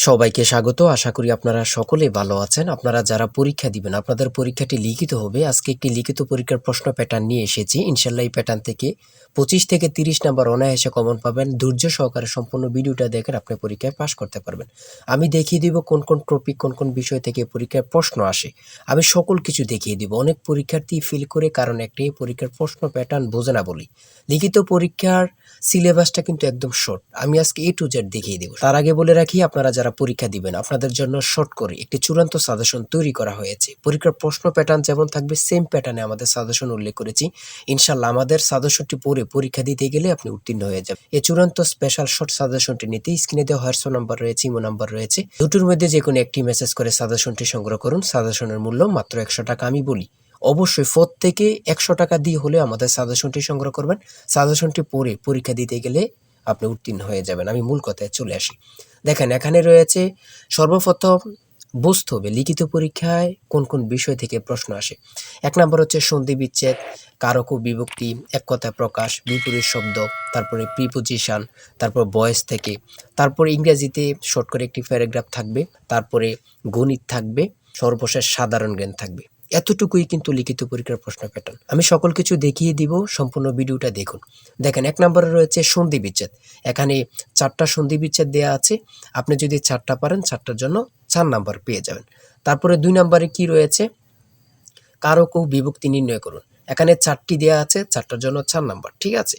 সবাইকে স্বাগত। আশা করি আপনারা সকলে ভালো আছেন। আপনারা যারা পরীক্ষা দিবেন, আপনাদের পরীক্ষাটি লিখিত হবে। আজকে একটি লিখিত পরীক্ষার প্রশ্ন প্যাটার্ন নিয়ে এসেছি। ইনশাআল্লাহ এই প্যাটার্ন থেকে 25 থেকে 30 নাম্বার অনায়াসে কমন পাবেন। ধৈর্য সহকারে সম্পূর্ণ ভিডিওটা দেখেন, আপনি পরীক্ষায় পাস করতে পারবেন। আমি দেখিয়ে দিব কোন কোন টপিক, কোন কোন বিষয় থেকে পরীক্ষায় প্রশ্ন আসে। আমি সকল কিছু দেখিয়ে দিব। অনেক পরীক্ষার্থী ফেল করে কারণ একটাই, পরীক্ষার প্রশ্ন প্যাটার্ন বোঝে না বলি। লিখিত পরীক্ষার সিলেবাসটা কিন্তু একদম শর্ট। আমি আজকে A to Z দেখিয়ে দেব। তার আগে বলে রাখি, আপনারা যারা পরীক্ষা দিবেন, আপনাদের জন্য শর্ট করে একটি চূড়ান্ত সাজেশন তৈরি করা হয়েছে। পরীক্ষার প্রশ্ন প্যাটার্ন যেমন থাকবে সেম প্যাটার্নে আমাদের সাজেশন উল্লেখ করেছি। ইনশাআল্লাহ আমাদের সাজেশনটি পড়ে পরীক্ষা দিতে গেলে আপনি উত্তীর্ণ হয়ে যাবেন। এই চূড়ান্ত স্পেশাল শর্ট সাজেশনটি নিতে স্ক্রিনে দেওয়া হোয়াটসঅ্যাপ নাম্বার রয়েছে, ইমো নাম্বার রয়েছে। দুটোর মধ্যে যে কোনো একটি মেসেজ করে সাজেশনটি সংগ্রহ করুন। সাজেশনের মূল্য মাত্র 100 টাকা। আমি বলি অবশ্যই প্রত্যেকে 100 টাকা দিয়ে হলে আমাদের সাজেশনটি সংগ্রহ করবেন। সাজেশনটি পড়ে পরীক্ষা দিতে গেলে আপনি উত্তীর্ণ হয়ে যাবেন। আমি মূল কথায় চলে আসি। দেখেন, এখানে রয়েছে সর্বপ্রথম বুঝতে হবে লিখিত পরীক্ষায় কোন কোন বিষয় থেকে প্রশ্ন আসে। 1 নম্বর হচ্ছে সন্ধি বিচ্ছেদ, কারক ও বিভক্তি, এক কথায় প্রকাশ, বিপরীত শব্দ, তারপরে প্রিপোজিশন, তারপর ভয়েস থেকে, তারপরে ইংরেজিতে শর্ট করে একটি প্যারাগ্রাফ থাকবে, তারপরে গণিত থাকবে, সর্বশেষ সাধারণ জ্ঞান থাকবে। এতটুকুই কিন্তু লিখিত পরীক্ষার প্রশ্ন প্যাটার্ন। আমি সকল কিছু দেখিয়ে দিব, সম্পূর্ণ ভিডিওটা দেখুন। দেখেন, 1 নম্বরে রয়েছে সন্ধি বিচ্ছেদ। এখানে 4টা সন্ধি বিচ্ছেদ দেওয়া আছে। আপনি যদি 4টা পারেন, 4টার জন্য 4 নাম্বার পেয়ে যাবেন। তারপরে 2 নম্বরে কি রয়েছে, কারক ও বিভক্তি নির্ণয় করুন। এখানে 4টি দেওয়া আছে, 4টার জন্য 4 নাম্বার। ঠিক আছে,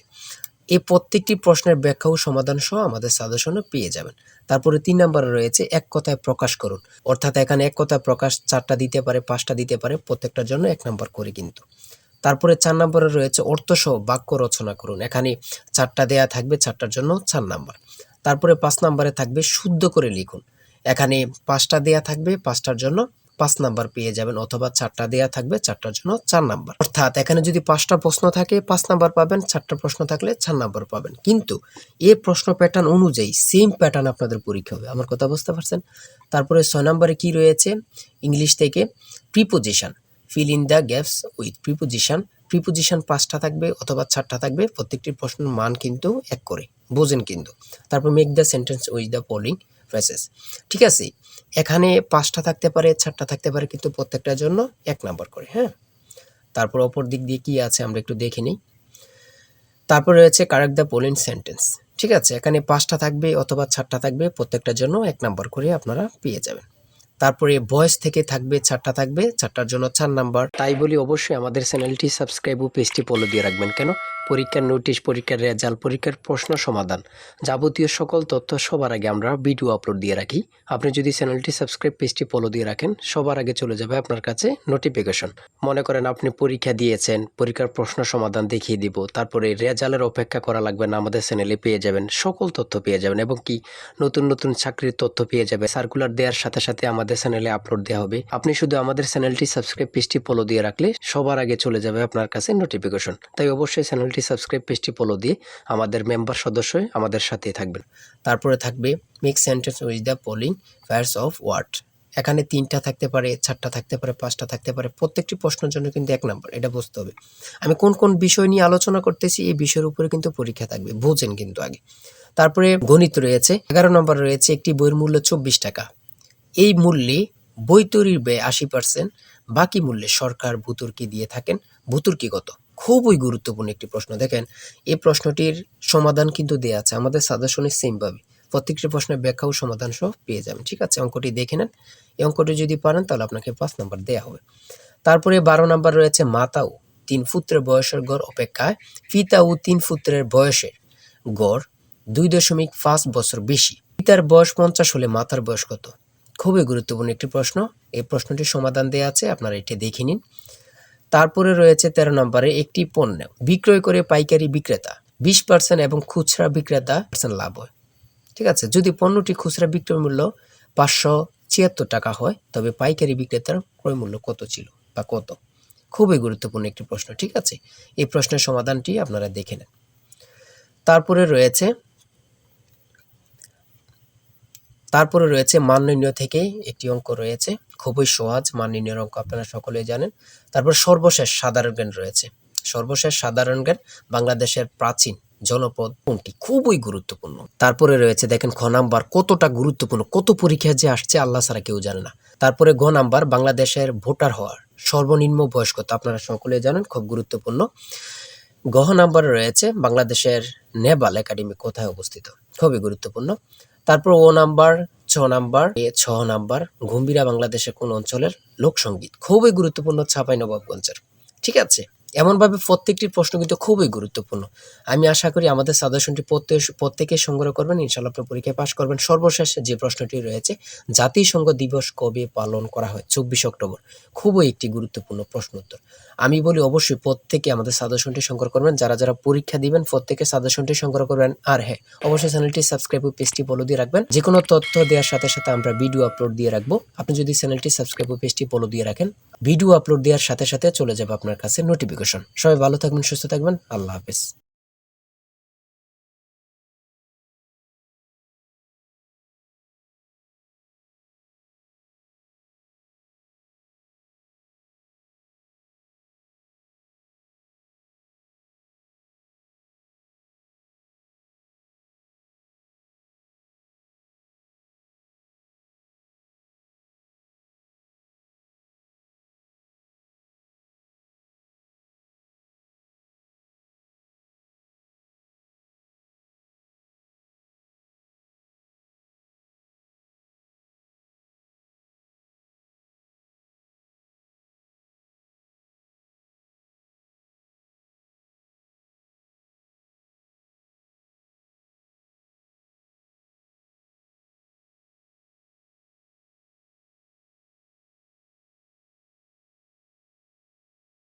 এই প্রত্যেকটি প্রশ্নের ব্যাখ্যা ও সমাধান সহ আমাদের সাজেশনে পেয়ে যাবেন। তারপরে 3 নম্বরে রয়েছে এক কথায় প্রকাশ করুন। অর্থাৎ এখানে এক কথায় প্রকাশ 4টা দিতে পারে, 5টা দিতে পারে, প্রত্যেকটার জন্য 1 নাম্বার করে কিন্তু। তারপরে 4 নম্বরে রয়েছে অর্থসহ বাক্য রচনা করুন। এখানে 4টা দেয়া থাকবে, 4টার জন্য 4 নাম্বার। তারপরে 5 নম্বরে থাকবে শুদ্ধ করে লিখুন। এখানে 5টা দেয়া থাকবে, 5টার জন্য 5 নাম্বার পেয়ে যাবেন, অথবা 4টা দেয়া থাকবে, 4টার জন্য 4 নাম্বার। অর্থাৎ এখানে যদি 5টা প্রশ্ন থাকে 5 নাম্বার পাবেন, 4টা প্রশ্ন থাকলে 4 নাম্বার পাবেন। কিন্তু এই প্রশ্ন প্যাটার্ন অনুযায়ী সেম প্যাটার্ন আপনাদের পরীক্ষা হবে। আমার কথা বুঝতে পারছেন? তারপরে 6 নম্বরে কি রয়েছে, ইংলিশ থেকে preposition, fill in the gaps with preposition. Preposition 5টা থাকবে অথবা 4টা থাকবে, প্রত্যেকটি প্রশ্নের মান কিন্তু 1 করে, বোঝেন কিন্তু। তারপর make the sentence with the following phrases. ঠিক আছে, এখানে 5টা থাকতে পারে, 4টা থাকতে পারে, কিন্তু প্রত্যেকটার জন্য 1 নাম্বার করে। হ্যাঁ, তারপর অপর দিক দিয়ে কি আছে আমরা একটু দেখে নিই। তারপর রয়েছে কারেক্ট দ্য ফলোইং সেন্টেন্স। ঠিক আছে, এখানে 5টা থাকবে অথবা 4টা থাকবে, প্রত্যেকটার জন্য 1 নাম্বার করে আপনারা পেয়ে যাবেন। তারপরে ভয়েস থেকে থাকবে 4টা থাকবে, 4টার জন্য 4 নাম্বার। তাই বলি অবশ্যই আমাদের চ্যানেলটি সাবস্ক্রাইব ও পেজটি ফলো দিয়ে রাখবেন। কেন? পরীক্ষার নোটিশ, পরীক্ষার রেজাল্ট, পরীক্ষার প্রশ্ন সমাধান, যাবতীয় সকল তথ্য সবার আগে আমরা ভিডিও আপলোড দিয়ে রাখি। আপনি যদি চ্যানেলটি সাবস্ক্রাইব, পেজটি ফলো দিয়ে রাখেন, সবার আগে চলে যাবে আপনার কাছে নোটিফিকেশন। মনে করেন আপনি পরীক্ষা দিয়েছেন, পরীক্ষার প্রশ্ন সমাধান দেখিয়ে দিব, তারপরে রেজাল্টের অপেক্ষা করা লাগবে না, আমাদের চ্যানেলে পেয়ে যাবেন, সকল তথ্য পেয়ে যাবেন, এবং কি নতুন নতুন চাকরির তথ্য পেয়ে যাবে। সার্কুলার দেওয়ার সাথে সাথে আমাদের চ্যানেলে আপলোড দেওয়া হবে। আপনি শুধু আমাদের চ্যানেলটি সাবস্ক্রাইব, পেজটি ফলো দিয়ে রাখলে সবার আগে চলে যাবে আপনার কাছে নোটিফিকেশন। তাই অবশ্যই চ্যানেলটি সাবস্ক্রাইব, পেজটি ফলো দিয়ে আমাদের মেম্বার সদস্য হয়ে আমাদের সাথেই থাকবেন। তারপরে থাকবে make sentence with the following pairs of word. এখানে 3টা থাকতে পারে, 4টা থাকতে পারে, 5টা থাকতে পারে, প্রত্যেকটি প্রশ্নের জন্য কিন্তু 1 নাম্বার। এটা বুঝতে হবে। আমি কোন কোন বিষয় নিয়ে আলোচনা করতেছি, এই বিষয়ের উপরে কিন্তু পরীক্ষা থাকবে, বোঝেন কিন্তু আগে। তারপরে গণিত রয়েছে, 11 নম্বর রয়েছে একটি বইয়ের মূল্য 24 টাকা। এই মূল্যে বই তৈরির ব্যয় 80%, বাকি মূল্যে সরকার ভূতুর্কি দিয়ে থাকেন। ভূতুর্কি কত? খুবই গুরুত্বপূর্ণ একটি প্রশ্ন। দেখেন, এই প্রশ্নটির সমাধান কিন্তু দেওয়া আছে আমাদের সাজেশনে সেম ভাবে। প্রত্যেকটি প্রশ্নের ব্যাখ্যা ও সমাধান সহ পেয়ে যাবেন। ঠিক আছে, অঙ্কটি দেখে নেন। এই অঙ্কটি যদি পারেন তাহলে আপনাকে 5 নাম্বার দেওয়া হবে। তারপরে 12 নাম্বার রয়েছে মাতাও 3 পুত্রের বয়সের গড় অপেক্ষায় পিতা ও 3 পুত্রের বয়সের গড় 2.5 বছর বেশি। পিতার বয়স 50 হলে মাতার বয়স কত? খুবই গুরুত্বপূর্ণ একটি প্রশ্ন। এই প্রশ্নটির সমাধান দেওয়া আছে, আপনারা এটি দেখে নিন। তারপরে রয়েছে 13 নম্বরে একটি পণ্য বিক্রয় করে পাইকারি বিক্রেতা 20% এবং খুচরা বিক্রেতা লাভ হয়। ঠিক আছে, যদি পণ্যটি খুচরা বিক্রয় মূল্য 576 টাকা হয়, তবে পাইকারি বিক্রেতার ক্রয় মূল্য কত ছিল বা কত? খুবই গুরুত্বপূর্ণ একটি প্রশ্ন। ঠিক আছে, এই প্রশ্নের সমাধানটি আপনারা দেখে নেন। তারপরে রয়েছে মান নির্ণয় থেকে একটি অঙ্ক রয়েছে, খুবই সহজ মান নির্ণয়ের অঙ্ক, আপনারা সকলেই জানেন। তারপর সর্বশেষ সাধারণ জ্ঞান রয়েছে। সর্বশেষ সাধারণ জ্ঞান বাংলাদেশের প্রাচীন জনপদ কোনটি? খুবই গুরুত্বপূর্ণ। তারপরে রয়েছে দেখেন খ নাম্বার, কতটা গুরুত্বপূর্ণ, কত পরীক্ষা যে আসছে আল্লাহ ছাড়া কেউ জানে না। তারপরে গ নাম্বার, বাংলাদেশের ভোটার হওয়ার সর্বনিম্ন বয়স কত? আপনারা সকলে জানেন, খুব গুরুত্বপূর্ণ। গ নাম্বারে রয়েছে বাংলাদেশের নেভাল একাডেমি কোথায় অবস্থিত? খুবই গুরুত্বপূর্ণ। তারপর ও নাম্বার, ছ নাম্বার, গম্ভীরা বাংলাদেশের কোন অঞ্চলের লোকসঙ্গীত? খুবই গুরুত্বপূর্ণ, চাঁপাইনবাবগঞ্জের। ঠিক আছে, এমনভাবে প্রত্যেকটি প্রশ্ন কিন্তু খুবই গুরুত্বপূর্ণ। আমি আশা করি আমাদের সাজেশনটি প্রত্যেকে সংগ্রহ করবেন, ইনশাআল্লাহ আপনার পরীক্ষায় পাশ করবেন। সর্বশেষ যে প্রশ্নটি রয়েছে, জাতিসংঘ দিবস কবে পালন করা হয়? 24 অক্টোবর। খুবই একটি গুরুত্বপূর্ণ প্রশ্ন উত্তর। আমি বলি অবশ্যই প্রত্যেকে আমাদের সাজেশনটি সংগ্রহ করবেন। যারা যারা পরীক্ষা দিবেন প্রত্যেকে সাজেশনটি সংগ্রহ করবেন। আর হ্যাঁ, অবশ্যই চ্যানেলটি সাবস্ক্রাইব ও পেজটি ফলো দিয়ে রাখবেন। যে কোনো তথ্য দেওয়ার সাথে সাথে আমরা ভিডিও আপলোড দিয়ে রাখবো। আপনি যদি চ্যানেলটি সাবস্ক্রাইব ও পেজটি ফলো দিয়ে রাখেন, ভিডিও আপলোড দেওয়ার সাথে সাথে চলে যাবে আপনার কাছে নোটিফিকেশন। সবাই ভালো থাকবেন, সুস্থ থাকবেন। আল্লাহ হাফেজ।